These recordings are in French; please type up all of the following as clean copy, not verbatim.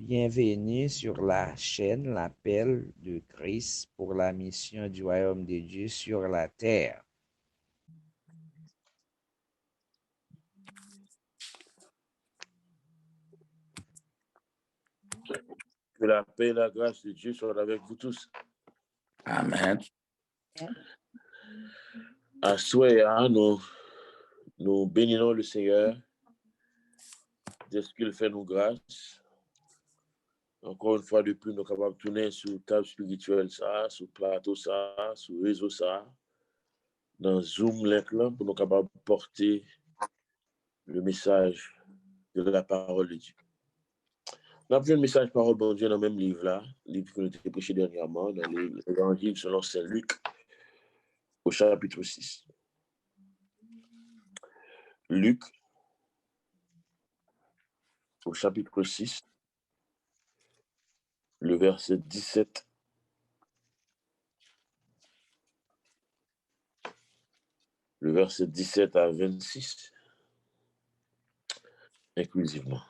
Bienvenue sur la chaîne L'Appel de Christ pour la mission du royaume de Dieu sur la terre. Que la paix et la grâce de Dieu soient avec vous tous. Amen. À souhait, nous bénissons le Seigneur de ce qu'il fait nous grâce. Encore une fois de plus, nous sommes capables de tourner sur table spirituelle, ça, sur plateau, ça, sur réseau, ça, dans Zoom, là, pour nous capables de porter le message de la parole de Dieu. On a pris le message parole de Dieu dans le même livre là, livre que nous avons prêché dernièrement, dans l'évangile selon Saint Luc, au chapitre 6. Luc, au chapitre 6, le verset 17. Le verset 17 à 26, inclusivement.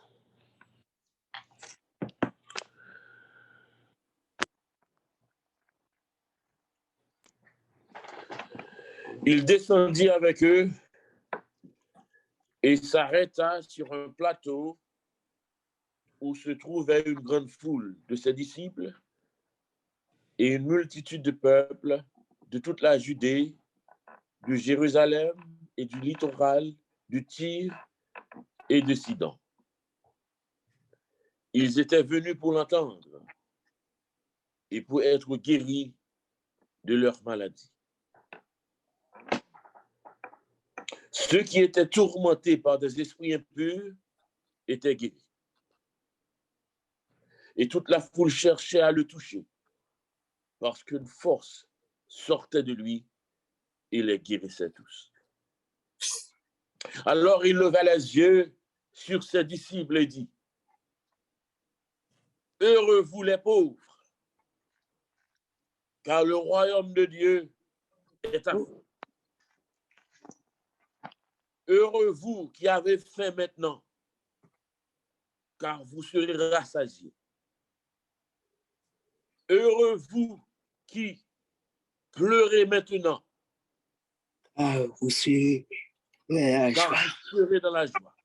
Il descendit avec eux et s'arrêta sur un plateau où se trouvait une grande foule de ses disciples et une multitude de peuples de toute la Judée, de Jérusalem et du littoral, du Tyr et de Sidon. Ils étaient venus pour l'entendre et pour être guéris de leur maladie. Ceux qui étaient tourmentés par des esprits impurs étaient guéris. Et toute la foule cherchait à le toucher, parce qu'une force sortait de lui et les guérissait tous. Alors il leva les yeux sur ses disciples et dit, « Heureux vous les pauvres, car le royaume de Dieu est à vous. Heureux vous qui avez faim maintenant, car vous serez rassasiés. Heureux vous qui pleurez maintenant, Vous serez car vous serez dans la joie.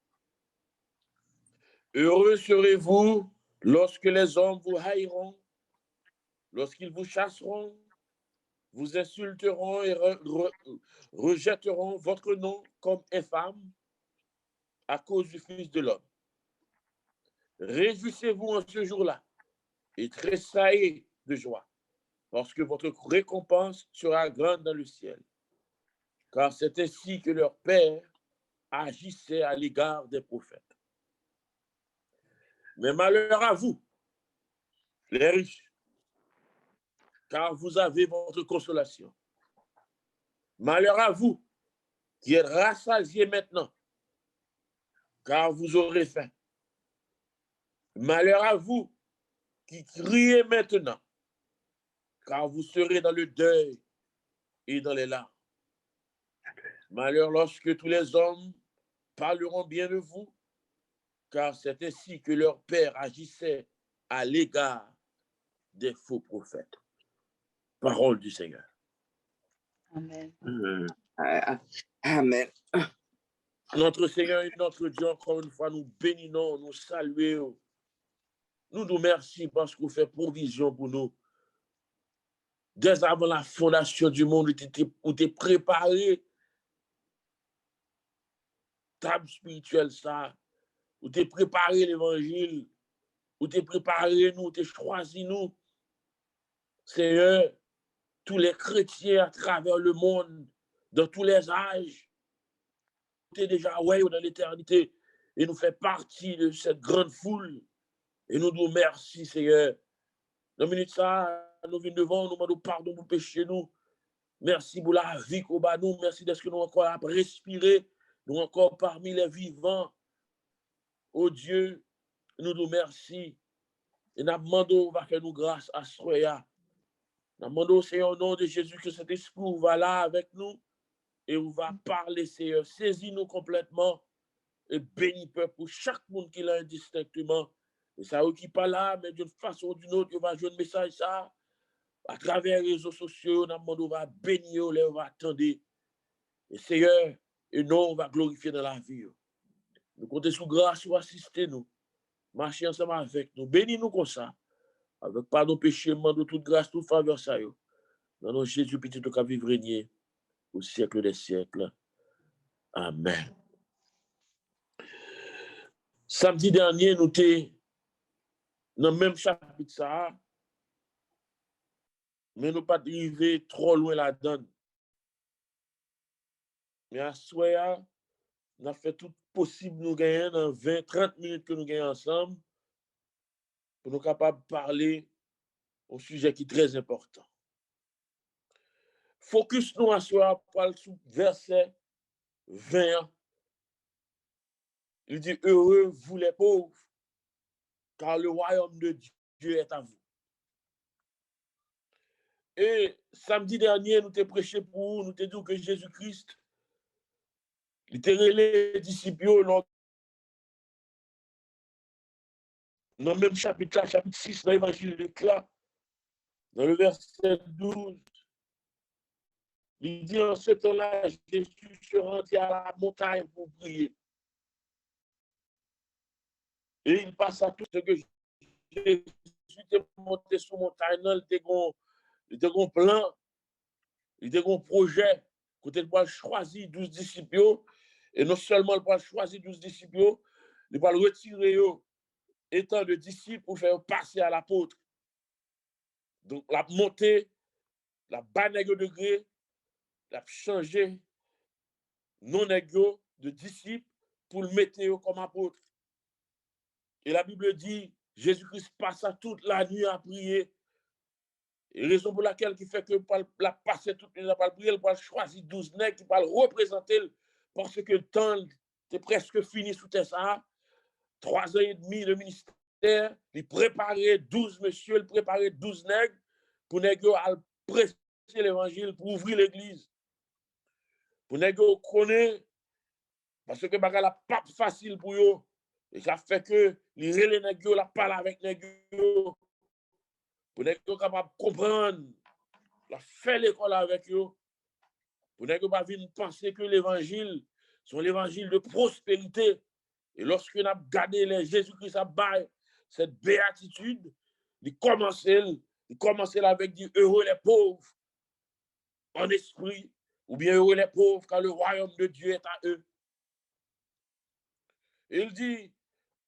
Heureux serez-vous lorsque les hommes vous haïront, lorsqu'ils vous chasseront, vous insulteront et rejetteront votre nom comme infâme à cause du Fils de l'homme. Réjouissez-vous en ce jour-là et tressaillez de joie, parce que votre récompense sera grande dans le ciel. Car c'est ainsi que leur Père agissait à l'égard des prophètes. Mais malheur à vous, les riches, car vous avez votre consolation. Malheur à vous, qui êtes rassasiés maintenant, car vous aurez faim. Malheur à vous, qui criez maintenant, car vous serez dans le deuil et dans les larmes. Malheur lorsque tous les hommes parleront bien de vous, car c'est ainsi que leur Père agissait à l'égard des faux prophètes. Parole du Seigneur. Amen. Amen. Notre Seigneur et notre Dieu, encore une fois, nous bénissons, nous saluons. Nous nous remercions parce que vous faites provision pour nous. Dès avant la fondation du monde, vous t'es préparé table spirituelle, ça. Vous t'es préparé l'évangile. Vous t'es préparé nous, vous t'es choisi nous. Seigneur, tous les chrétiens à travers le monde, dans tous les âges, vous t'es déjà dans l'éternité et nous fait partie de cette grande foule. Et nous nous remercions, Seigneur. Dans minute ça, nous venons devant, nous demandons pardon pour pécher nous. Merci pour la vie qu'on bat nous. Merci d'être que nous encore à respirer. Nous encore parmi les vivants. Oh Dieu, nous nous remercions. Et nous demandons, va faire nous grâce à Soya. Nous demandons, Seigneur, au nom de Jésus, que cet esprit va là avec nous. Et on va parler, Seigneur. Saisis-nous complètement. Et bénis peuple pour chaque monde qui l'a indistinctement. Et ça qui pas là, mais d'une façon ou d'une autre, il va jouer un message ça. À travers les réseaux sociaux, on va bénir, on va attendre. Et Seigneur, et nous, on va glorifier dans la vie. Nous comptons sur grâce pour assister nous. Marcher ensemble avec nous. Bénis-nous comme ça. Avec pardon, péché, de toute grâce, toute faveur, ça. Dans le nom de Jésus, petit, tout cas, vivre régner au siècle des siècles. Amen. Samedi dernier, nous étions dans le même chapitre, ça, mais nous pas arrivé trop loin là-dedans. Mais à ce soir, on a fait tout possible nous gagner dans 20-30 minutes que nous gagnons ensemble pour nous capables de parler au sujet qui est très important. Focus nous à soir pour le verset 20. Il dit, heureux vous les pauvres, car le royaume de Dieu est à vous. Et samedi dernier, nous t'ai prêché pour vous, nous t'ai dit que Jésus-Christ, il était les disciples dans le même chapitre là, chapitre 6, dans l'évangile de Luc là, dans le verset 12. Il dit en ce temps-là, Jésus se rendit à la montagne pour prier. Et il passe à tout ce que Jésus était monté sur la montagne, il était un plan, il était un projet, côté de choisir 12 disciples, et non seulement il choisir 12 disciples, il va retirer étant de disciples pour faire passer à l'apôtre. Donc, la montée, la banègue degré, la changer non égaux de disciples pour le mettre comme apôtre. Et la Bible dit, Jésus-Christ passa toute la nuit à prier. Et raison pour laquelle il fait que la passer toute la nuit à prier, il va choisir 12 nègres qui va le représenter parce que le temps est presque fini sous ça. 3 ans et demi de ministère, il préparait 12 messieurs, il préparait 12 nègres pour nègres à prêcher l'évangile, pour ouvrir l'église. Pour nègres connaître, parce que bagarre la pas facile pour eux. Et ça fait que les relais nègres la parle avec nègres pour nègres capable de comprendre, la faire l'école avec eux. Pour nègres pas venir penser que l'évangile sont l'évangile de prospérité. Et lorsque nous avons gardé les Jésus-Christ à bail, cette béatitude, il commençait avec dire heureux les pauvres en esprit, ou bien heureux les pauvres car le royaume de Dieu est à eux. Il dit,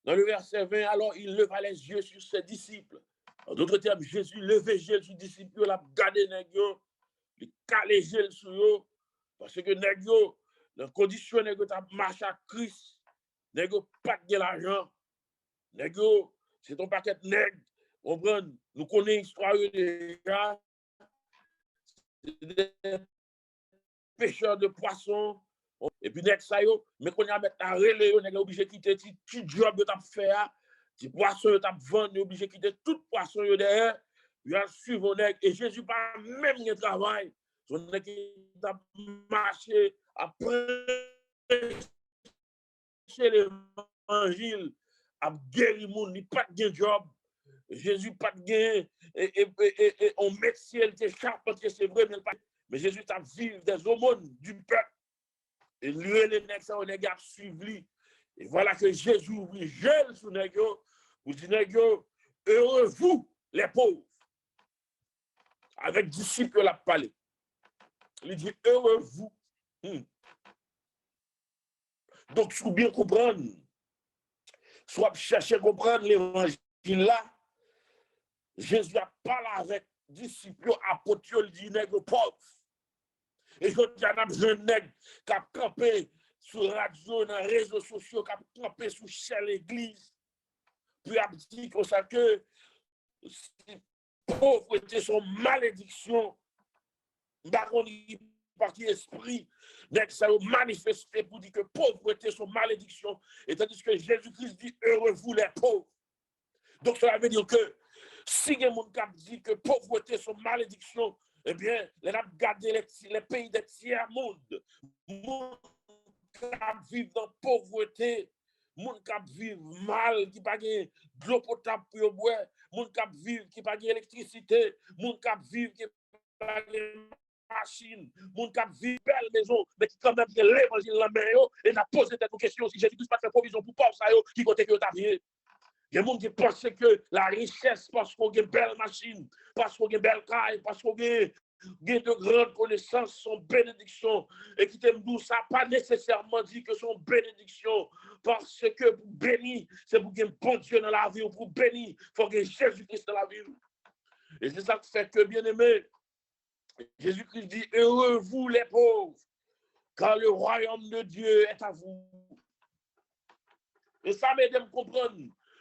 dans le verset 20, alors il leva les yeux sur ses disciples. En d'autres termes, Jésus levait sur les disciples, il a gardé les gens, il a calé sur eux, parce que les gens, dans condition de marcher à Christ, les gens pas de l'argent, les gens, c'est ton paquet de nègres, nous connaissons l'histoire déjà, des pêcheurs de poissons. Et puis, nèg sa yo, mais qu'on y a mettre à relais, on est obligé de quitter petit job de t'a faire, petit poisson de t'a vendre, obligé de quitter tout poisson yo derrière, il a suivre nèg et Jésus pas même le travail. Son nèg qui t'a marché après l'évangile, a guéri moun, il pas de job. Jésus pas de gain et on métier il était charpentier, c'est vrai mais Jésus t'a vivre des aumônes du peuple. Et lui, les nègres, ça, on est suivi. Et voilà que Jésus ouvre gel sur les nègres. Vous dites, nègres, heureux vous, les pauvres. Avec disciples, la parlé. Il dit, heureux vous. Donc, il faut bien comprendre. Soit chercher à comprendre l'évangile là. Jésus a parlé avec disciples, apôtres, il dit, nègres pauvres. Et je dis à un nègre qui a campé sur la radio, dans les réseaux sociaux, qui a campé sur chaque église. Puis a dit comme ça que pauvreté sont malédiction. Baron parti esprit, nègre ça a manifesté pour dire que pauvreté sont malédiction. Et tandis que Jésus-Christ dit heureux vous les pauvres. Donc cela veut dire que si il y a des gens qui disent que pauvreté sont malédiction, eh bien, les gens gardent les pays des tiers monde. Monde qui vivent dans la pauvreté, moun k'ap viv mal, qui pas de l'eau potable pour boire, moun k'ap viv qui pas d'électricité, moun k'ap viv qui pas de machine, moun k'ap viv belle maison, mais qui quand même l'évangile la main et n'a posé cette question si Jésus-Christ pas fait provision pour pauvre ça yo, qui côté que t'a bien. Il y a des gens qui pensent que la richesse, parce qu'on a une belle machine, parce qu'on a une belle caille, parce qu'on a de grandes connaissances, sont bénédictions. Et qui t'aime d'où ça, pas nécessairement dit que sont bénédictions. Parce que pour bénir, c'est pour qu'il y ait un bon Dieu dans la vie, ou pour bénir, il faut qu'il y ait Jésus-Christ dans la vie. Et c'est ça qui fait que, bien aimé, Jésus-Christ dit, heureux vous les pauvres, car le royaume de Dieu est à vous. Et ça m'aide à me comprendre.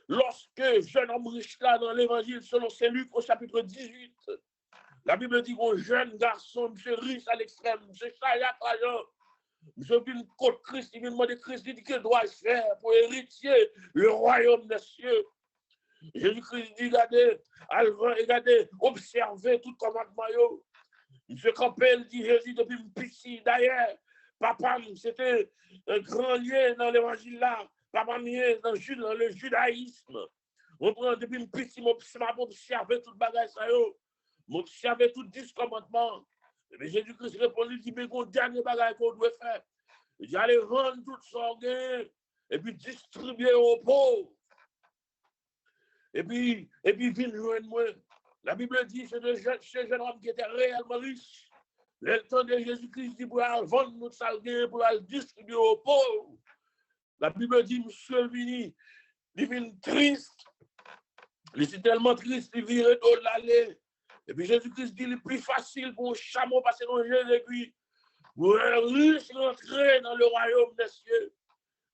Lorsque jeune homme riche là dans l'évangile selon Saint Luc au chapitre 18, la Bible dit qu'un jeune garçon, monsieur riche à l'extrême, monsieur Chayak l'argent, monsieur vient contre Christ, il vient demander Christ, il dit qu'il doit faire pour hériter le royaume des cieux. Jésus-Christ dit, regardez, observez tout commandement. Monsieur Campbell dit, Jésus depuis petit, d'ailleurs, papa, c'était un grand lien dans l'évangile là. Papa mien dans le judaïsme. On prend depuis une petite m'observer tout le bagage ça yo. M'observer tout 10 commandements. Mais Jésus-Christ répond, il dit, mais qu'on dernier bagage qu'on doit faire. Il dit, allez rendre tout ça et puis distribuer aux pauvres. Et puis viens joindre moi. La Bible dit, c'est ce jeune homme qui était réellement riche. Le temps de Jésus-Christ dit, pour aller vendre notre salgué, pour aller distribuer aux pauvres. La Bible dit, monsieur Vini, il vient triste. Il est tellement triste, il vient de l'aller. Et puis Jésus-Christ dit, le plus facile pour un chameau passer dans le jeu d'aiguille. Pour un riche rentrer dans le royaume des cieux.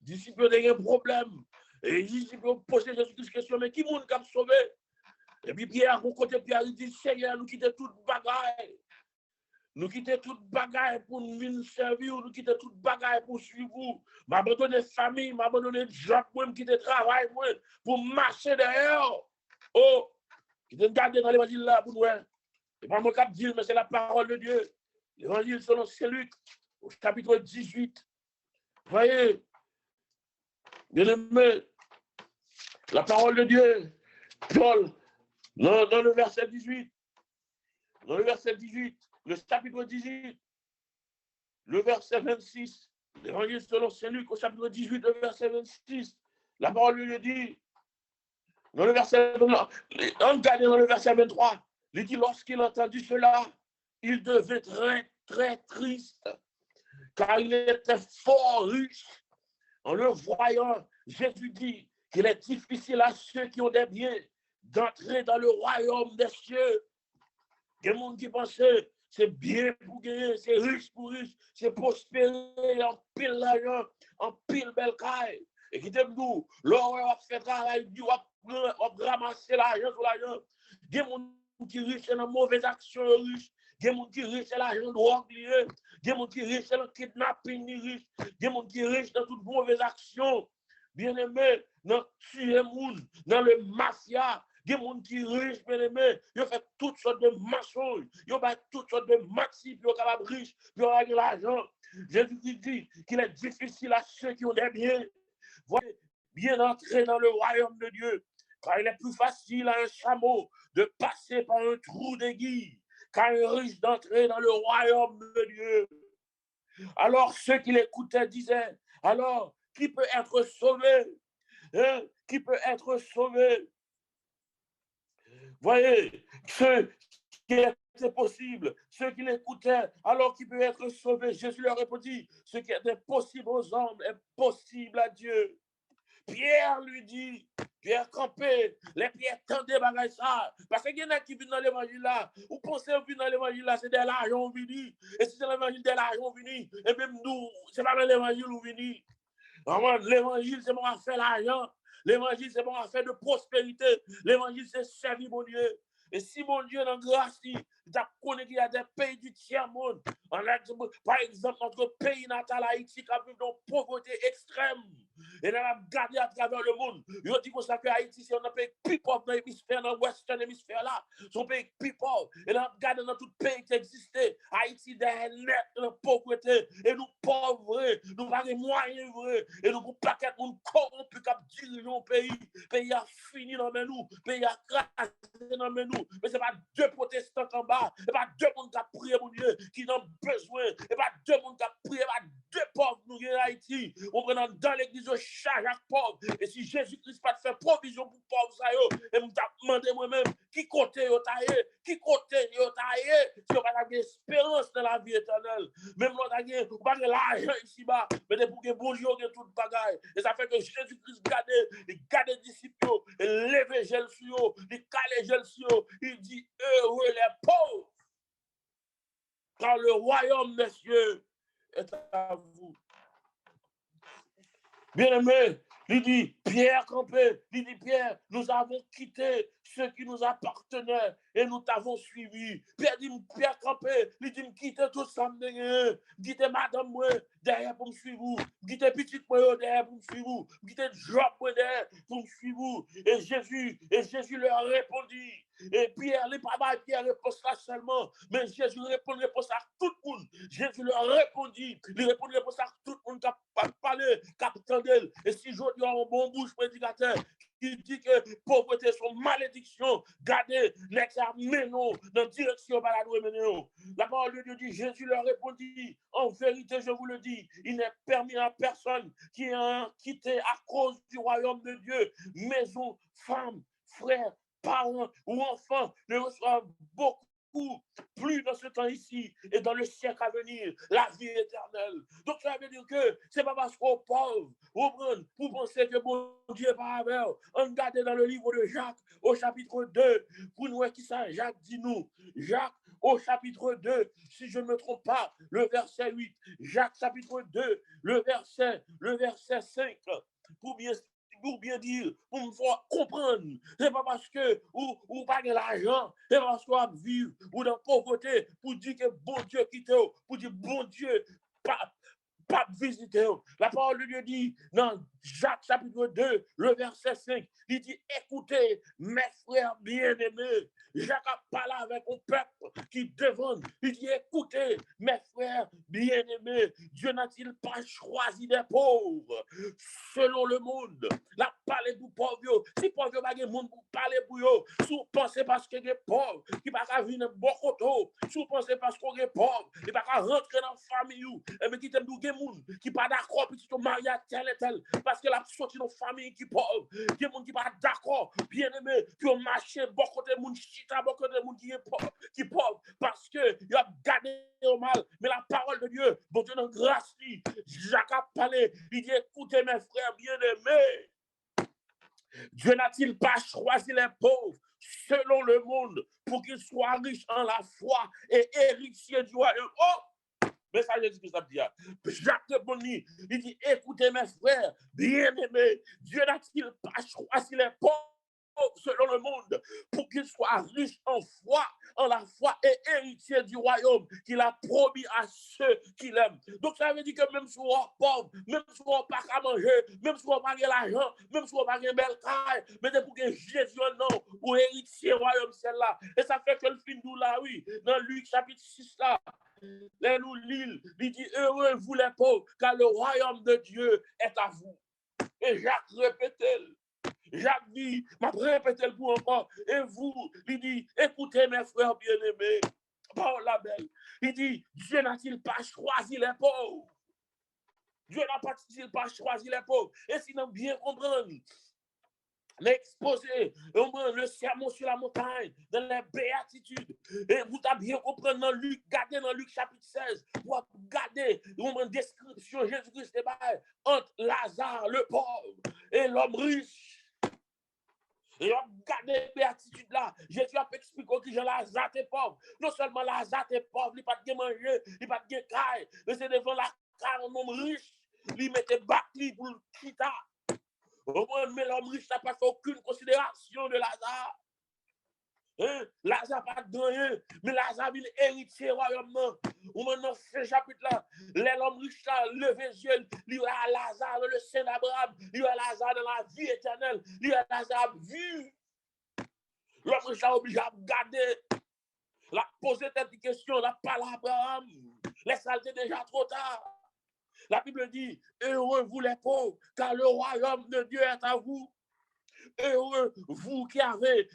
Disciples ont un problème. Et les disciples ont posé Jésus-Christ question, mais qui monde qui a sauvé? Et puis Pierre, au côté Pierre, il dit, Seigneur, nous quittons toute bagaille. Nous quittons toute bagaille pour nous venir servir, nous quittons toute bagaille pour suivre vous. M'abandonner famille, m'abandonner job, moi, quitter travail, moi, pour marcher derrière. Oh, qui te garder dans l'évangile là pour nous. C'est pas moi qui dis, mais c'est la parole de Dieu. L'évangile selon Saint Luc, au chapitre 18. Voyez, bien aimé, la parole de Dieu, Paul, dans le verset 18. Dans le verset 18. Le chapitre 18, le verset 26, l'évangile selon Saint Luc au chapitre 18, le verset 26, la parole lui dit, dans le verset, regardez dans le verset 23, il dit, lorsqu'il a entendu cela, il devait très, très triste, car il était fort riche. En le voyant, Jésus dit qu'il est difficile à ceux qui ont des biens d'entrer dans le royaume des cieux. Il y a des gens qui pensent c'est bien pour gagner, c'est riche pour riche, c'est prospérer en pile l'argent, en pile belle caille. Et qui t'aime nous, l'or a fait travail, on ramasser l'argent sur l'argent. Il y a des gens qui riches dans mauvaise action riche, il y a des gens qui riches dans l'argent drogue, il y a des gens qui riches dans le kidnapping riche, il y a des gens qui riches dans toute mauvaise action. Bien aimé, dans tuer monde, dans le mafia. Il y a des gens qui sont riches, bien aimés, ils ont fait toutes sortes de mensonges, ils ont fait toutes sortes de maxi, ils ont capables riches, ils ont gagné l'argent. Jésus dit qu'il est difficile à ceux qui ont des biens, voyez, bien entrer dans le royaume de Dieu, car il est plus facile à un chameau de passer par un trou d'aiguille qu'à un riche d'entrer dans le royaume de Dieu. Alors ceux qui l'écoutaient disaient, alors qui peut être sauvé? Hein? Qui peut être sauvé? Voyez, ceux qui étaient possible, ceux qui l'écoutaient, alors qui peut être sauvé, Jésus leur répondit, ce qui est impossible aux hommes est possible à Dieu. Pierre lui dit, Pierre campé, les pierres tendaient bagaille ça. Parce qu'il y en a qui viennent dans l'évangile là, ou pensez que viennent dans l'évangile là, c'est de l'argent venu. Et si c'est l'évangile de l'argent venu, et même nous, c'est pas dans l'évangile où venu. L'évangile, c'est bon à faire l'argent. L'évangile, c'est bon à faire de prospérité. L'évangile, c'est servir mon Dieu. Et si mon Dieu, dans grâce, il connaît qu'il y a des pays du tiers-monde. Par exemple, notre pays natal Haïti, qui a vu dans pauvreté extrême. Et là, on a gardé à travers le monde. Ils ont dit qu'on sait que Haïti, c'est un pays plus pauvre dans l'hémisphère, dans l'ouestern hémisphère là. Son pays plus pauvre. Et là, on a gardé dans tout pays qui existait. Haïti, derrière net, dans la pauvreté. Et nous pauvres, nous pas les moyens vrais. Et nous, pour pas qu'être monde corrompu qui dirige le pays. Le pays a fini dans nous. Le pays a crasé dans nous. Mais ce n'est pas deux protestants en bas. Ce n'est pas deux monde qui a prié, mon Dieu, qui n'ont besoin. Ce n'est pas deux monde qui a prié, pas deux pauvres, nous, en Haïti. On prend dans l'église, on charge à pauvres. Et si Jésus-Christ pas fait provision pour pauvres, ça y est, et me demandé moi-même, qui côté yo taillé, qui côté yo taillé, si on pas avoir espérance dans la vie éternelle. Même on pas de l'argent ici-bas, mais de pour que bon Dieu ait toute bagaille. Et ça fait que Jésus-Christ garde les disciples, et lever gel sur eux, il cale gel sur eux, il dit heureux les pauvres. Car le royaume des cieux est à vous. Bien-aimé, il dit, Pierre campé, il dit, Pierre, nous avons quitté ce qui nous appartenait et nous t'avons suivi. Pierre dit, Pierre campé, il dit, quittez tout ça, quittez madame, moi, derrière pour me suivre, quittez petite, moi, derrière pour me suivre, quittez job, moi, derrière pour me suivre. Et Jésus leur répondit. Et Pierre, il pas mal, Pierre réponse là seulement, mais Jésus répond réponse à tout le monde. Jésus leur répondit, il répond réponse à tout le monde qui a parlé, qui a entendu. Et si je dis un bon bouche prédicateur, qui dit que pauvreté sont malédiction, gardez l'examen dans la direction balado. La parole de Dieu dit, Jésus leur répondit, en vérité, je vous le dis, il n'est permis à personne qui a quitté à cause du royaume de Dieu, maison, femme, frère, parents ou enfants ne reçoivent beaucoup plus dans ce temps ici et dans le siècle à venir, la vie éternelle. Donc ça veut dire que c'est pas parce qu'on est pauvre, vous pensez que bon Dieu est pas avec. On regarde dans le livre de Jacques au chapitre 2, pour nous qui ça, Jacques dit nous, Jacques au chapitre 2, si je ne me trompe pas, le verset 8, Jacques chapitre 2, le verset 5, pour bien dire, pour me faire comprendre. C'est pas parce que ou pas de l'argent, c'est parce qu'on vivre ou dans la pauvreté pour dire que bon Dieu quitte, pour dire bon Dieu pas visiter. La parole de Dieu dit dans Jacques chapitre 2, le verset 5, il dit écoutez mes frères bien-aimés. Jacques a parlé avec un peuple qui demande. Il dit écoutez mes frères bien-aimés. Dieu n'a-t-il pas choisi des pauvres selon le monde? La parler pour pauvres. Si pauvres pas de monde pour parler pour eux, si vous pensez parce que des pauvres qui pas qu'à venir bon côté, si vous pensez parce qu'on est pauvre, qui pas qu'à rentrer dans la famille, mais qui t'aime des gens qui pas d'accord puis qui sont mariés à tel et tel parce que la sorti dans famille qui pauvre, des gens qui pas d'accord, bien aimé, qui ont marché bon côté monde chita bon côté monde qui pauvre parce que il a gardé au mal, mais la parole de Dieu, bon Dieu dans grâce lui, Jacques a parlé, il dit écoutez mes frères bien-aimés. Dieu n'a-t-il pas choisi les pauvres selon le monde pour qu'ils soient riches en la foi et héritiers du royaume? Oh! Mais ça, Jésus-Christ a dit. Jacques répondit, il dit, écoutez mes frères, bien-aimés, Dieu n'a-t-il pas choisi les pauvres selon le monde pour qu'ils soient riches en foi, en la foi et héritiers du royaume qu'il a promis à ceux qui l'aiment. Donc ça veut dire que même si on est pauvre, même si on n'a pas à manger, même si on n'a pas l'argent, même si on n'a pas de belle caille, mais c'est pour que Jésus non, ou héritier du royaume celle-là. Et ça fait que le film nous là, oui, dans Luc chapitre 6 là, là nous lisons, il dit heureux vous les pauvres, car le royaume de Dieu est à vous. Et Jacques répétait. Jacques dit, m'a répété le pour encore, et vous, il dit, écoutez mes frères bien-aimés, parole la belle, il dit, Dieu n'a-t-il pas choisi les pauvres? Dieu n'a-t-il pas choisi les pauvres? Et sinon, bien comprendre, l'exposé, le sermon sur la montagne, dans les béatitudes, et vous avez bien compris dans Luc, gardez dans Luc chapitre 16, vous regardez une description, Jésus-Christ est entre Lazare, le pauvre, et l'homme riche. Et regardez les béatitudes là. Jésus a expliqué que Lazare est pauvre. Non seulement Lazare est pauvre, il n'a pas de manger, il n'a pas de caille, mais c'est devant la car un homme riche, il mettait battu pour le quitter. Mais l'homme riche n'a pas fait aucune considération de Lazare. Hein? Lazare pas de rien, mais Lazare il héritier royaume. Ou maintenant ce chapitre là, l'homme riche là, levé les yeux, il y a Lazare dans le sein d'Abraham, il y a Lazare dans la vie éternelle, il y a Lazare vu. L'homme riche là obligé à garder, la poser cette question, la parle à Abraham. Laisse ça déjà trop tard. La Bible dit, heureux vous les pauvres, car le royaume de Dieu est à vous. Heureux vous qui avez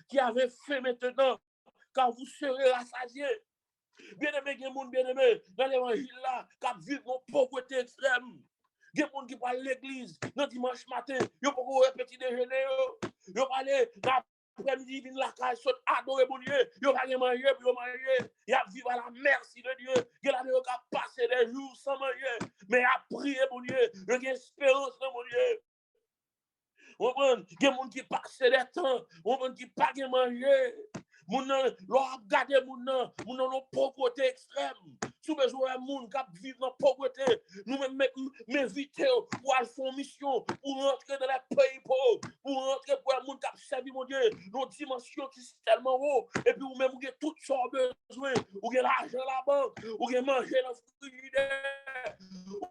faim maintenant, car vous serez rassasiés. Bien-aimé, il y a des gens bien-aimés dans l'évangile là, qui vivent dans la pauvreté extrême. Il y a des gens qui parlent à l'église, dans dimanche matin, ils ne peuvent pas petit déjeuner, ils peuvent aller l'après-midi, ils viennent la casse, ils adorer mon Dieu, ils vont manger, puis ils manger, ils vivent à la merci de Dieu, ils ont passé des jours sans manger, mais à prier mon Dieu, ils ont espérance dans mon Dieu. On prend des gens qui passent des temps, on prend qui pas manger. Moun nan, l'on a gardé moun nan pauvreté extrême. Sous besoin de moun qui vivent dans pauvreté, nous m'inviter pour aller faire mission, pour rentrer dans les pays pauvres, pour rentrer pour un monde qui servi mon Dieu, dans une dimension qui est tellement haut, et puis vous même vous avez tout ça besoin, vous avez l'argent à la banque, vous avez manger dans le frigidaire,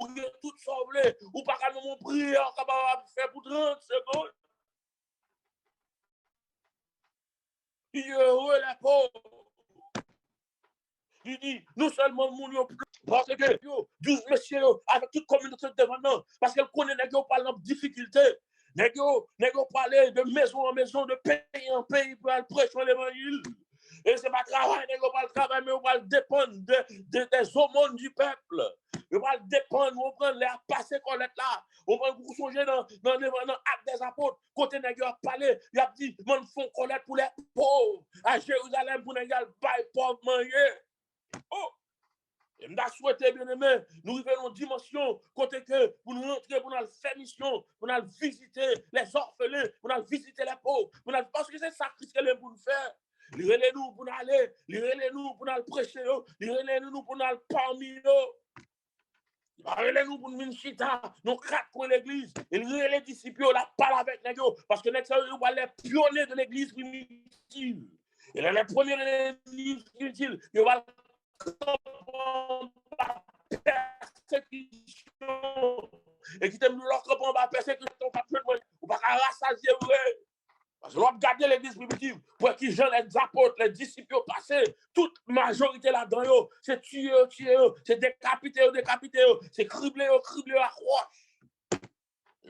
vous avez tout ça voulez, ou pas qu'à mon prière capable de faire pour 30 secondes. Il est heureux les pauvres. Il dit, nous seulement nous plus. Parce que 12 messieurs avec toute communauté devant nous, parce qu'elle connaît les gens parlent de difficulté. Les gens parlent de maison en maison, de pays en pays pour aller prêcher l'évangile. Et ce n'est pas travail, les gens parlent travail, mais on va dépendre des aumônes du peuple. On va dépendre, on prend les passer collecte là. On va vous songer dans l'acte des apôtres. Côté les gens parlé, il a dit, mon font collecte pour les pauvres. À Jérusalem, pour les gens pauvres manger. Oh! Et je souhaite, bien aimé, nous vivons dans une dimension côté que pour nous rentrer, pour nous faire mission, pour nous visiter les orphelins, pour nous visiter les pauvres, parce que c'est ça que nous pour nous faire. Lirez-nous pour nous aller, lirez-nous pour nous prêcher, lirez-nous pour nous aller parmi nous. Lirez-nous pour nous chita, nous quatre coins de l'église, et lirez les disciples, la parle avec nous, parce que nous sommes les pionniers de l'église primitive. Et les premiers de l'église primitive, ils vont persécution et qui t'aime leur comprendre la persécution ou pas rassasier vrai parce que l'on regarde l'église primitive pour qui Jean les apôtres les disciples passés toute majorité là-dedans c'est tuer c'est décapiter c'est cribler à croix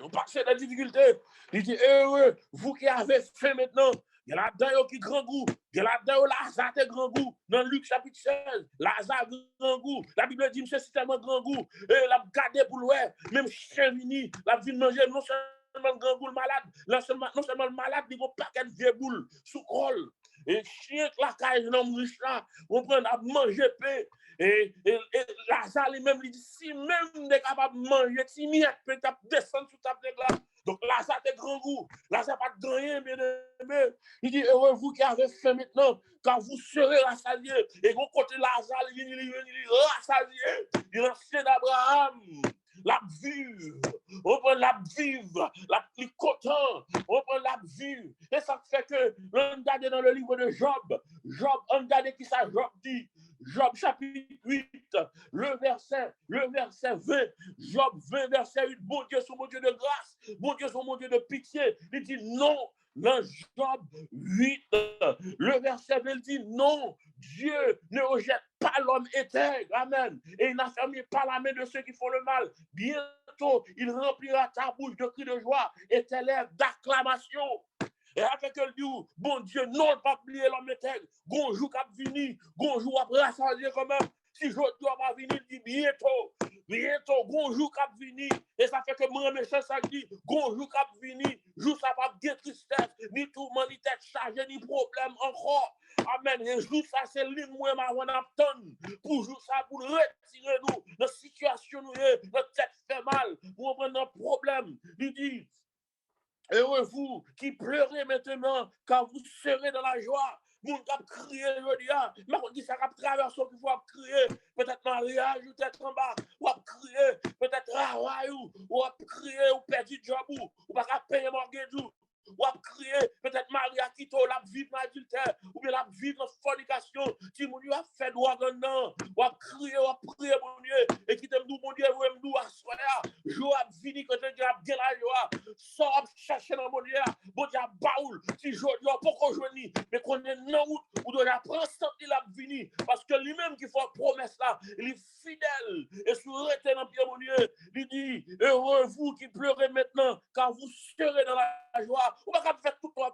on passe des difficultés il dit heureux vous qui avez faim maintenant. Il y a là-dedans qui grand goût. Il y a là-dedans Lazare qui grand goût. Dans Luc chapitre 16, Lazare grand goût. La Bible dit, monsieur, c'est tellement grand goût. Et la gardé pour l'ouer. Même chien vini, la vie de manger, non seulement grand goût le malade, non seulement le malade, il y a un paquet de vieux boules sous col. Et chien la caille, l'homme riche là, on prend à manger paix. Et Lazare lui-même, il dit, si même est capable de manger, si miette peut descendre sous ta tête là. Donc Lazare est grand goût. Lazare pas de rien, bien aimé. Il dit, heureux vous qui avez faim maintenant, car vous serez rassasiés. Et bon côté Lazare, il est rassasié. Il est l'ancien d'Abraham. La vive. On prend la vive. La plus content. On prend la vive. Et ça fait que, on regarde dans le livre de Job. On regarde qui ça Job dit. Job chapitre 8, le verset 20, Job 20, verset 8, bon Dieu, son bon Dieu de grâce, bon Dieu, son bon Dieu de pitié, il dit non, dans Job 8, le verset 20, il dit non, Dieu ne rejette pas l'homme intègre, amen, et il n'affermit pas la main de ceux qui font le mal, bientôt il remplira ta bouche de cris de joie et tes lèvres d'acclamation. Et avec le dit, bon Dieu, non, pas oublier l'homme intègre. Gonjou cap vini, gonjou après rassasier quand même. Si je dois pas venir, il dit bientôt, gonjou cap vini. Et ça fait que moi, méchant, ça dit, gonjou cap vini, jour ça va bien tristesse, ni tout, ni tête chargée, ni problème encore. Amen. Et jour ça, c'est l'une moi, ma tonne. Pour jour ça, pour retirer nous, notre situation, notre tête fait mal, pour prendre un problème. Il dit, heureux vous qui pleurez maintenant, car vous serez dans la joie. Moun kap crier je dis, mais on dit ça kap traverser qu'il faut crier, peut-être mariage ou peut-être en bas, ou crier, peut-être travail ou crier ou perdu job ou pas payer mortgage ou à crier, peut-être Maria qui t'a la vivre dans l'adultère, ou bien la vivre dans la fornication, si mon Dieu a fait droit maintenant, ou à crier, ou à prier, mon Dieu, et qui t'aime nous, mon Dieu, ou aime nous à soya, jour à venir, quand tu as bien la joie, sort chercher dans mon Dieu, bon Dieu, baoul, si je dis, pourquoi je dis, mais qu'on est non route, ou doit apprendre ça, il a fini, parce que lui-même qui fait promesse là, il est fidèle, et sous retenu dans pied, mon Dieu, il dit, heureux vous qui pleurez maintenant, car vous serez dans la joie, ou pas faire tout le temps à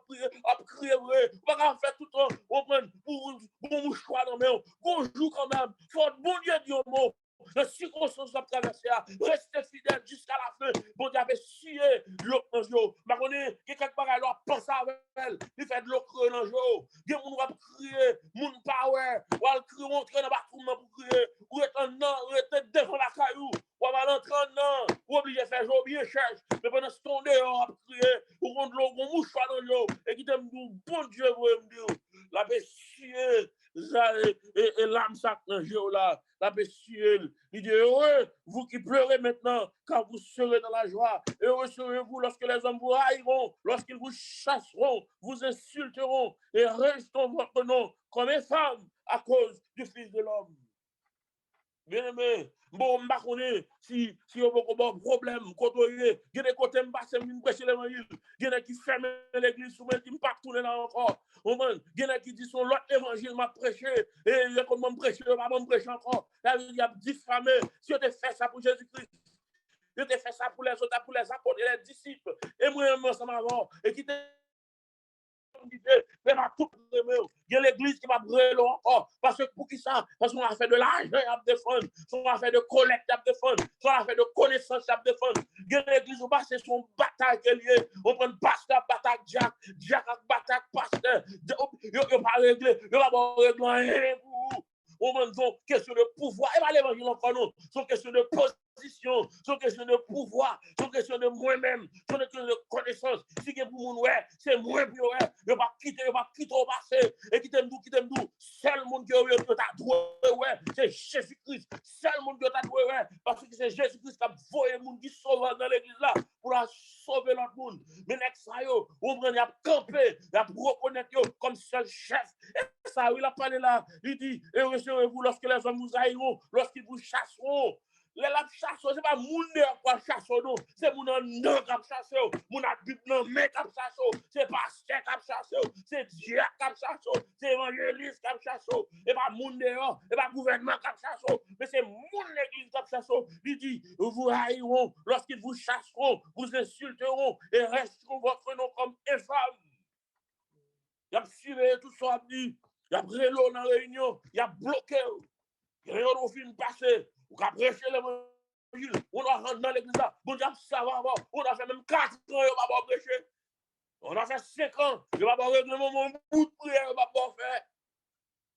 crier, ou pas faire tout le temps, pour mouchoir dans mes bonjour quand même, faut bon Dieu dire mot. Les circonstances de traverser, restez fidèles jusqu'à la fin. Bon Dieu avait scié l'autre dans le jour. Je connais quelqu'un qui a pensé avec elle. Il fait de l'eau creux dans le jour. Il y a des gens qui crier, moun power. Ou al crier, entrer dans le bathroom pour crier. Ou être en non, ou être devant la caillou. Ou va l'entrer en non. Ou obligé de faire jour bien cherche. Mais pendant ce temps, on va crier. Ou rendre l'eau, on mouche pas dans le jour. Et qui t'aime dire, bon Dieu, vous me dire. La paix scié. Et l'âme sac dans le jour là. La bestiole, il dit heureux, vous qui pleurez maintenant, car vous serez dans la joie. Heureux serez-vous lorsque les hommes vous haïront, lorsqu'ils vous chasseront, vous insulteront et resteront votre nom comme une femme à cause du Fils de l'homme. Bien aimé, bon, je ne sais pas si vous avez un problème, il y a des côtés qui prêcher l'évangile, il y a qui ferment l'église, qui ne pas tourner là encore. Il y a qui disent que l'autre évangile m'a prêché, et il y a comme prêcher, je ne prêcher encore. Il y a diffamé. Si on te fait ça pour Jésus-Christ, je te fait ça pour les autres, pour les apôtres et les disciples, et moi, ça m'a et qui te mais il y a l'église qui va brûler encore. Parce que pour qui ça? Parce qu'on a fait de l'argent à défendre. On a fait de collecte à défendre. On a fait de connaissances à défendre. Il y a l'église où c'est son bataille qui est lié. On prend pasteur, bataille Jack. Jack avec bataille pasteur. Il n'y a pas réglé. Il n'y a pas réglé. On prend une question de pouvoir. Et pas l'évangile encore non. C'est une question de position, c'est une question de pouvoir, c'est une question de moi-même, c'est une question de connaissance. Si c'est pour mon ouais, c'est moi pour ouais. Je ne vais pas quitter au passé. Et qui t'aime d'où, seul monde qui a doué, ouais, c'est Jésus-Christ. Seul monde qui a doué, ouais, parce que c'est Jésus-Christ qui a voyé le monde qui sauve dans l'église là pour sauver l'autre monde. Mais next yo, on prend, il a campé, il a reconnaître comme seul chef. Et ça, il a parlé là, il dit, et recevez-vous lorsque les hommes vous haïront, lorsqu'ils vous chasseront. Les chasse, ce n'est pas moun qui a chassé, non. C'est moun qui a chassé, moun qui a Bible dans main qui a chassé, c'est pasteur qui a chassé, c'est Dieu qui a chassé, c'est évangéliste qui a chassé, et pas moun dehors, et pas gouvernement qui a chassé, mais c'est moun l'église qui a chassé. Il dit, vous haïront lorsqu'ils vous chasseront, vous insulteront et resteront votre nom comme infâme. Il a suivi tout ça, il a brûlé dans la réunion, il a bloqué, il a rien film passé. On a prêché l'évangile, on a rentré dans l'église là, bon Dieu, ça va, on a fait même 4 ans, on va pas prêcher. On a fait 5 ans, on va pas réglement mon bout de prière, on va pas faire.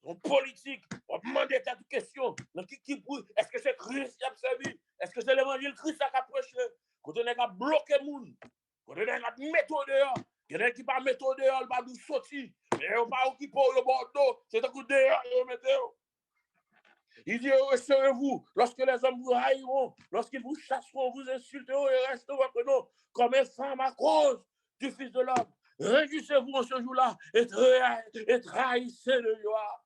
En politique, on demande des tas de questions. Est-ce que c'est Christ qui a servi? Est-ce que c'est l'évangile Christ qui a prêché? Quand on a bloqué le monde, quand on a mis au dehors, il y en a qui pas mettre au dehors, il va nous sortir. Mais on va occuper le bordeaux, c'est un coup dehors, on met dehors. Il dit, serez-vous lorsque les hommes vous haïront, lorsqu'ils vous chasseront, vous insulteront et resteront votre nom comme une femme à cause du Fils de l'homme. Réjouissez-vous en ce jour-là et trahissez le joie.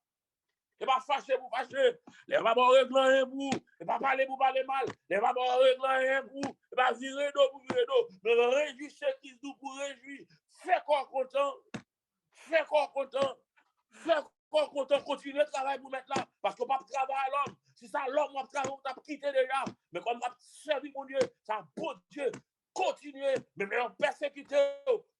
Et pas fâcher pour fâcher. Les va pas régler un bout. Et pas parler pour parler mal. Les va pas régler un bout. Et pas virer d'eau pour virer d'eau. Mais réjouissez qui nous pour réjouir. Fais quoi content. Fais quoi content. Fais quoi content. Continuez le travail pour mettre là. Parce qu'on ne peut pas travailler à l'homme. Si ça l'homme, on va quitter déjà. Mais comme on va servir mon Dieu, ça bon Dieu. Continuez. Mais on persécuté.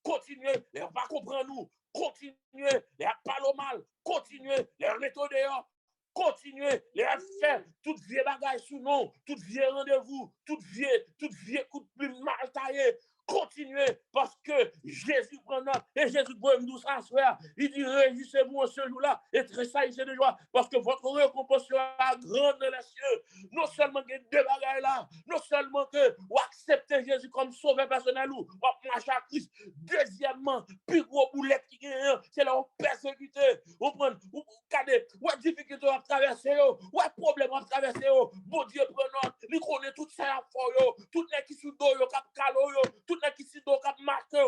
Continuez. Les on va comprendre nous. Continuez, les parler mal, continuez, les remettre dehors, continuez, les faire toute vieille bagaille sous nom, toute vieille rendez-vous, toute vieille coup de plume mal taillé. Continuez parce que Jésus prend notre et Jésus doit nous asseoir. Il dit réjouissez-vous ce jour-là et tressaillissez de joie parce que votre récompense sera grande dans les cieux. Non seulement que deux bagailles là, non seulement que vous acceptez Jésus comme sauveur personnel ou marcher à Christ. Deuxièmement, plus gros boulet qui est, c'est là où persécuté. Vous prenez, vous regardez, vous difficulté à traverser, vous problème à traverser, bon Dieu prenant, il connaît tout ça à faire, tout les qui sous dos, cap calo, tout les qui sous dos, cap marqué,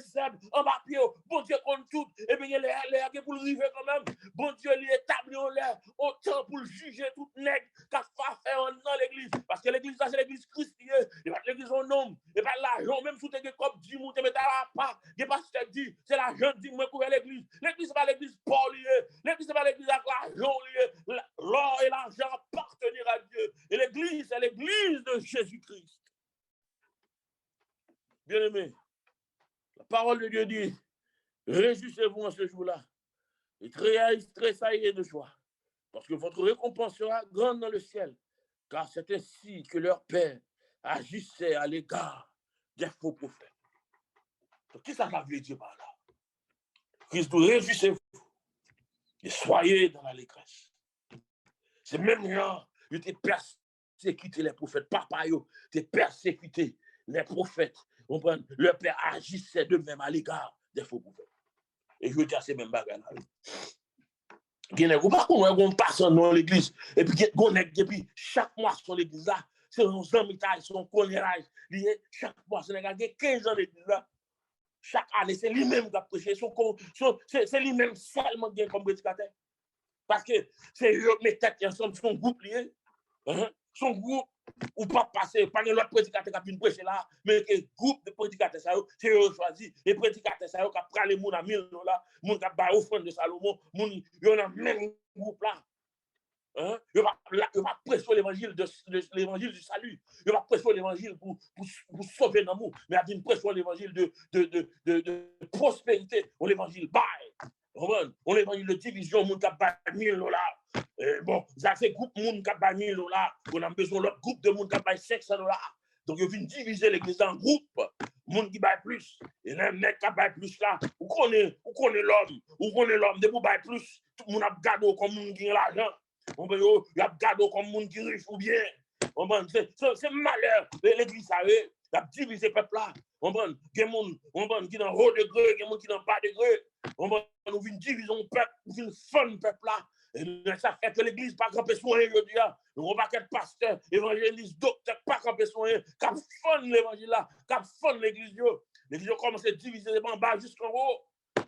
zèbres en bas pied, bon Dieu compte tout, et bien les pour le river quand même, bon Dieu lui établit autant pour juger tout nègre qu'a fait dans l'église, parce que l'église c'est l'église chrétienne, et pas l'église en homme, et pas l'argent, même sous tes comme dit, mon te met à la part, et pasteur dit, c'est l'argent dit, moi couvert l'église c'est pas l'église Paul, l'église c'est pas l'église avec l'argent, l'or et l'argent appartenir à Dieu, et l'église c'est l'église de Jésus-Christ. Bien-aimés, la parole de Dieu dit, réjouissez-vous en ce jour-là et tressaillez de joie, parce que votre récompense sera grande dans le ciel, car c'est ainsi que leur Père agissait à l'égard des faux prophètes. Donc, qu'est-ce que ça veut dire par là? Christ, réjouissez-vous et soyez dans l'allégresse. C'est même genre, il était persécuté les prophètes, papa, il était persécuté les prophètes. Le Père agissait de même à l'égard des faux prophètes. Et je veux dire, c'est même bagarre. On passe dans l'église, et puis chaque mois sur l'église là, c'est un amitage, son colérage. Chaque mois, c'est 15 ans l'église là. Chaque année, c'est lui-même qui a prêché. C'est lui-même seulement qui est comme prédicateur. Parce que c'est eux qui mettent ensemble son groupe lié. Son groupe, ou pas passer, pas de l'autre prédicateur qui a pu prêcher là, mais que groupe de prédicateurs, c'est eux choisi. Les prédicateurs, c'est eux qui ont pris les gens à 1000 $, les gens qui ont pris l'offrande de Salomon, ils ont le même groupe là. Il va prêcher l'évangile du salut. Il va prêcher l'évangile pour sauver l'amour. Mais il va prêcher l'évangile de prospérité. On l'évangile bail. On l'évangile de division. Moun k'ap bay $1000. Bon, ça c'est groupe moun k'ap bay $1000. On a besoin de l'autre groupe de moun k'ap bay $500. Donc, il vient diviser l'église en groupe. Moun qui bail plus. Et les mecs qui bail plus là. Où connaît l'homme. Où connaît l'homme. De vous bail plus. Tout le monde a gardé comme moun qui a l'argent. Il a gardé comme moun qui riche ou bien. C'est malheur. L'église, ça y est. Il a divisé le peuple là. Il y a des gens qui sont dans haut degré, il y a des gens qui sont dans bas degré. On vient diviser le peuple, on vient fondre le peuple là. Et ça fait que l'église pas camper sur rien aujourd'hui. On va être pasteur, évangéliste, docteur, pas camper sur rien. Cap fondre l'évangile là, cap fondre l'église. L'église commence à diviser les bas jusqu'en haut.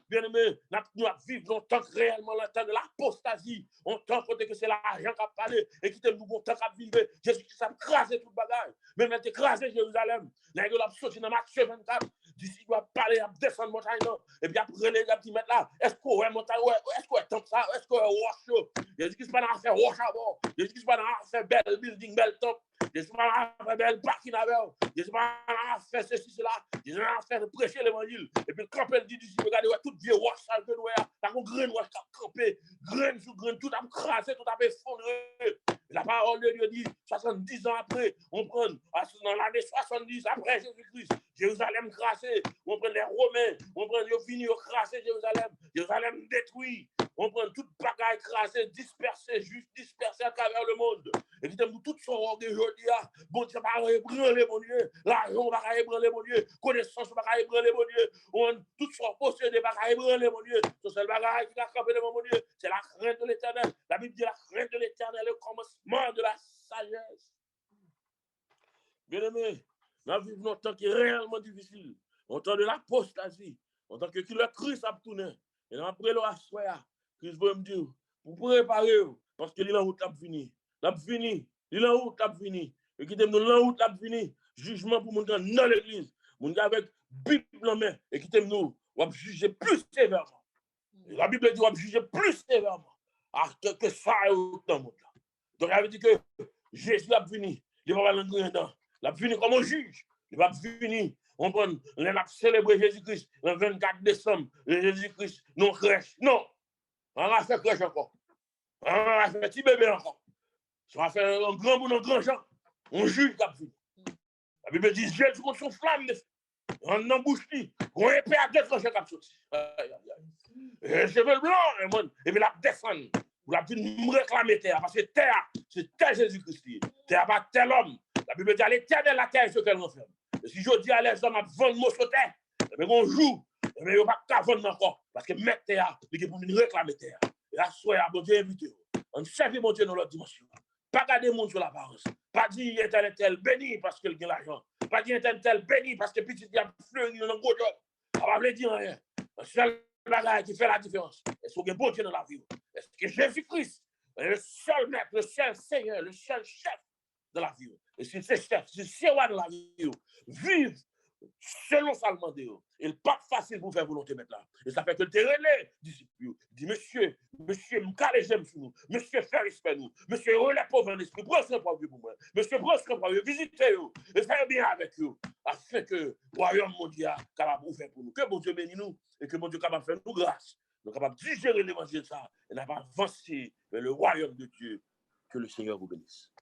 Bien-aimé, nous vivons longtemps réellement le temps de l'apostasie. On temps que c'est l'argent qui a parlé et qui nous longtemps qui a vécu. Jésus-Christ a crasé tout le bagage. Même il a écrasé Jérusalem. Il a sorti dans Matthieu 24. D'ici, il doit parler, il a descendu montagne. Et puis après, les gars qui mettent là, est-ce qu'on est montagne, est-ce qu'on est tant ça, est-ce qu'on est wash? Jésus-Christ n'a pas fait wash avant. Jésus-Christ n'a pas fait belle building, belle top. Jésus n'a pas fait belle parking avant. Jésus n'a pas fait ceci, cela. Jésus n'a pas fait prêcher l'évangile. Et puis, quand elle dit d'ici, regardez, tout vieux wash, ça que nous avons, t'as un grain wash qui a campé, grain sur grain, tout a crasé, tout a effondré. La parole de Dieu dit, 70 ans après, on prend, dans l'année 70 après Jésus-Christ, Jérusalem crassé, on prend les Romains, on prend les finis, on crassé Jérusalem détruit, on prend toute bagaille crassée, dispersée, juste dispersée à travers le monde. Et puis, tout son orgueil aujourd'hui, bon Dieu, va ébranler mon Dieu, l'argent va ébranler mon Dieu, connaissance va ébranler mon Dieu, tout son possédé va ébranler mon Dieu, ce seul bagage qui a campé devant mon Dieu, c'est la crainte de l'éternel. La Bible dit la crainte de l'éternel, le commencement de la sagesse. Bien-aimé, nous vivons un temps qui est réellement difficile, un temps de l'apostasie, un temps que le Christ a tourné. Et après le soir, Christ veut me dire, vous préparez, parce que l'île en route l'a fini. L'île en route l'a fini. Et qui t'aime dans l'île en route l'a fini. Jugement pour mon gars dans l'église. Mon gars avec Bible en main. Et qui t'aime nous, on va juger plus sévèrement. Et la Bible dit, on va juger plus sévèrement. Que ça dans le monde là. Donc, elle veut dire que Jésus a fini. Il va pas l'engrainer dans. Il a fini comme un juge. Il va finir. On a célébré Jésus-Christ le 24 décembre. Jésus-Christ, non crèche. Non. On a fait crèche encore. On a fait petit bébé encore. On a fait un grand bout, un grand gens. On juge qui a fini. La Bible dit Jésus contre son flamme de feu. On embouche-lui. On épée à deux tranchants qui a sorti. Et cheveux blancs. Et puis la descend. Vous l'avez dit me réclamer terre. Parce que terre, c'est terre Jésus-Christ. Terre pas tel homme. La Bible dit à l'éternel la terre, ce qu'elle renferme. Et si je dis à les hommes à vendre mot sur terre, mais on joue, mais on va pas vendre encore. Parce que mettre terre, il est pour nous réclamer terre. Et là, soyez bon Dieu invité. On serve mon Dieu dans l'autre dimension. Pas garder le monde sur l'apparence. Pas dire tel béni parce qu'il a l'argent. Pas dire tel béni parce que petit il a fleuri dans le gros job. va pas dire rien. Le seul bagage qui fait la différence, est-ce qu'on a bon Dieu dans la vie? Est-ce que Jésus-Christ est le seul maître, le seul Seigneur, le seul chef de la vie? Et si c'est chef, si c'est roi de la vie, vive selon sa demande. Il n'est pas facile pour faire volonté maintenant. Et ça fait que le terrain disciple dit monsieur, m'calez j'aime sur nous, monsieur, faire respect nous, monsieur, relève pauvre en esprit, prends soin pour vous moi, monsieur, prends soin pour vous, visitez-vous, et faire bien avec vous, afin que le royaume mondial capable de faire pour nous. Que bon Dieu bénisse nous, et que bon Dieu capable de faire nous grâce, nous capable de digérer l'évangile ça, et d'avancer vers le royaume de Dieu. Que le Seigneur vous bénisse.